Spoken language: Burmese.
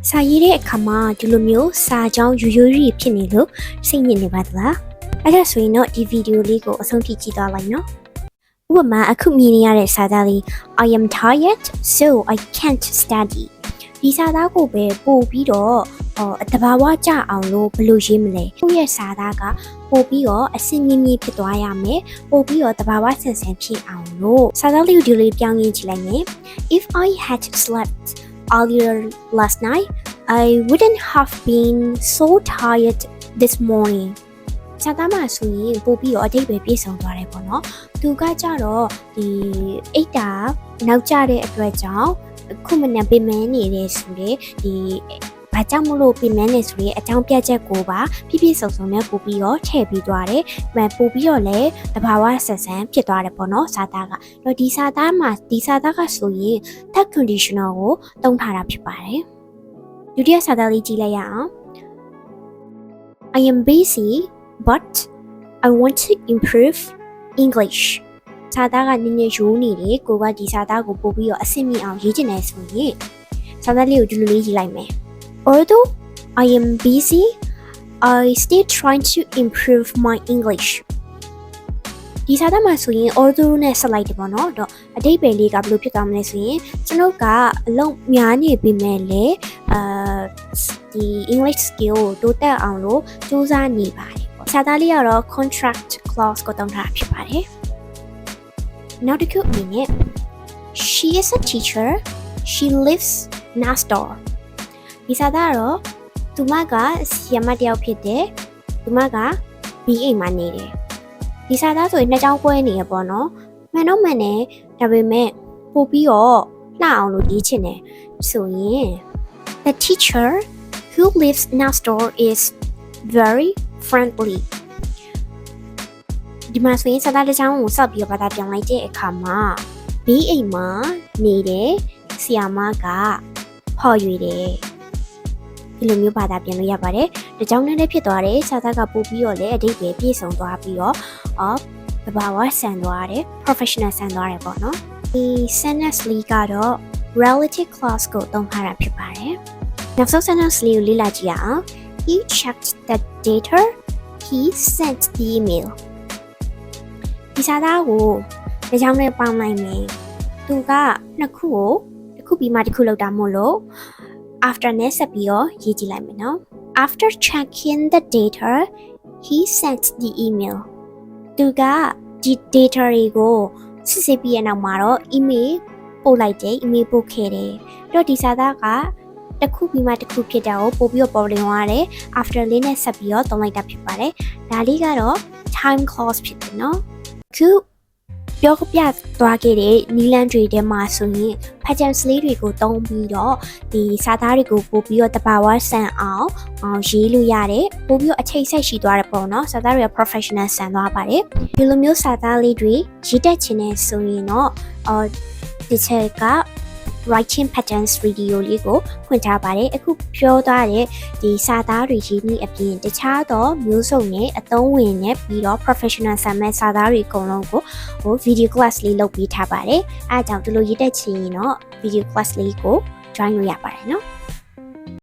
စာရေးတဲ့အခါမှာဒီလိုမျိုးစာကြောင်းယူရီဖြစ်နေလို့စိတ်ညစ်နေပါသလားအဲ့ဒါဆိုရင်တော့ဒီဗီဒီယိုလေးကိုအဆုံးထိကြည့်သွားလိုက်နော်ဥပမာအခုမြင်နေရတဲ့စာသားလေး I am tired so I can't study ဒီစာသားကိုပဲပို့ပြီးတော့တဘာဝကြအောင်လို့ဘယ်လိုရေးမလဲကိုယ့်ရဲ့စာသားကပို့ပြီးတော့အစင်းမြင့်မြင့်ဖြစ်သွားရမယ်ပို့ပြီးတော့တဘာဝဆန်ဆန်ဖြစ်အောင်လို့စာသားလေးကိုဒီလိုပြောင်းရင်းကြည့်လိုက်မယ် If I had slept earlier last night I wouldn't have been so tired this morning စာသားမှာဆိုရင်ပို့ပြီးတော့အတိတ်ပဲပြည့်စုံသွားတယ်ပေါ့နော်သူကကြတော့ဒီအိတ်တာနောက်ကျတဲ့အတွက်ကြောင့်ခုမနေ့ပြင်မနေတယ်ဆိုတဲ့ဒီဘာကြောင့်မလို့ပြင်မနေဆိုတဲ့အကြောင်းပြချက်ကိုပါပြည့်ပြည့်စုံစုံနဲ့ပို့ပြီးတော့ထည့်ပြီးသွားတယ်ပို့ပြီးတော့လည်းတဘာဝဆက်ဆန်းဖြစ်သွားတယ်ပေါ့နော်စာသားကတော့ဒီစာသားမှာဒီစာသားကဆိုရင် third conditional ကိုတုံးထားတာဖြစ်ပါတယ်ဒုတိယစာသားလေးကြည့်လိုက်ရအောင် I am busy but I want to improve English စာသားကနည်းနည်းရိုးနေတယ်ကိုကဒီစာသားကိုပို့ပြီးတော့အဆင့်မြင့်အောင်ရေးချင်တယ်ဆိုရင်စာသားလေးကိုဒီလိုလေးရေးလိုက်မယ် Although I am busy I still trying to improve my English ဒီစာသားမှာဆိုရင် although နဲ့ဆက်လိုက်တယ်ပေါ့နော်တော့အတိတ်ပဲလေးကဘယ်လိုဖြစ်သွားမလဲဆိုရင်ကျွန်တော်ကအလုံးများနေပြီမဲ့လေဒီ English skill ကိုတိုးတက်အောင်လို့စူးစမ်းနေပါတယ်ပေါ့စာသားလေးကတော့ contract clause ကိုတုံးထားဖြစ်ပါတယ်နောက်တစ်ခုအနေနဲ့ She is a teacher she lives next door ဒီစာသားကတော့သူမကဆီယမတယောက်ဖြစ်တယ်သူမက B အိမ်မှာနေတယ်ဒီစာသားဆိုရင်နှစ်ချောင်းကွဲနေရပေါ့နော်မှန်တော့မှန်တယ်ဒါပေမဲ့ပို့ပြီးတော့လှအောင်လို့ရေးချင်တယ်ဆိုရင် The teacher who lives next door is very friendly ဒီမှာဆိုရင်စာသားတစ်ချောင်းကိုစောက်ပြီးတော့ဘာသာပြန်လိုက်တဲ့အခါမှာ B အိမ်မှာနေတဲ့ဆီယာမကဖော်ရွေတယ်ဒီလိုမျိုးဘာသာပြန်လို့ရပါတယ်။ဒါကြောင့်လည်းဖြစ်သွားတယ်။စာသားကပို့ပြီးတော့လည်းအတိတ်ပဲပြည့်စုံသွားပြီးတော့တဘာဝဆန်သွားတယ် professional ဆန်သွားတယ်ပေါ့နော်။ဒီ sentence လေးကတော့ relative clause ကိုသုံးထားတာဖြစ်ပါတယ်။နောက်ဆုံး sentence လေးကိုလေ့လာကြည့်ရအောင်။ He checked the data he sent the email ဒီစာသားကိုဒါကြောင့်လည်းပေါင်းလိုက်မယ်။သူကနှစ်ခုကိုတစ်ခုပြီးမှတစ်ခုလောက်တာမို့လို့after နဲ့ဆက်ပြီးတော့ရေးကြည့်လိုက်မယ်နော် After checking the data he sent the email သူကဒီ data တွေကိုစစ်ဆေးပြီးရနောက်မှာတော့ email ပို့လိုက်တယ် email ပို့ခဲ့တယ်တော့ဒီစာသားကတစ်ခုပြီးမှတစ်ခုဖြစ်တာကိုပို့ပြီးတော့ပေါ်တင်သွားတယ် after လေးနဲ့ဆက်ပြီးတော့သုံးလိုက်တာဖြစ်ပါတယ်ဒါလေးကတော့ time clause ဖြစ်တယ်နော်ခုပြောပြသွားခဲ့တဲ့နီလန်တွေထဲမှာဆိုရင် patterns လေးတွေကိုသုံးပြီးတော့ဒီစာသားတွေကိုပို့ပြီးတော့တဘာဝဆန်အောင်ရေးလို့ရတယ်ပို့ပြီးတော့အချိန်ဆက်ရှိသွားတယ်ပေါ့နော်စာသားတွေက professional ဆန်သွားပါတယ်ဒီလိုမျိုးစာသားလေးတွေရေးတတ်ချင်တဲ့ဆိုရင်တော့ဒီချက်က writing patterns video လေးကိုဖွင့်ထားပါတယ်အခုပြောသွားတဲ့ဒီစာသားတွေရေးနည်းအပြင်တခြားသောမျိုးစုံနဲ့အသုံးဝင်နဲ့ပြီးတော့ professional ဆန်မဲ့စာသားတွေအကုန်လုံးကိုvideo class လေးလုပ်ပေးထားပါတယ်အဲအကြောင်းဒီလိုရေးတတ်ချင်ရင်တော့ video class လေးကို join လုပ်ရပါတယ်နော်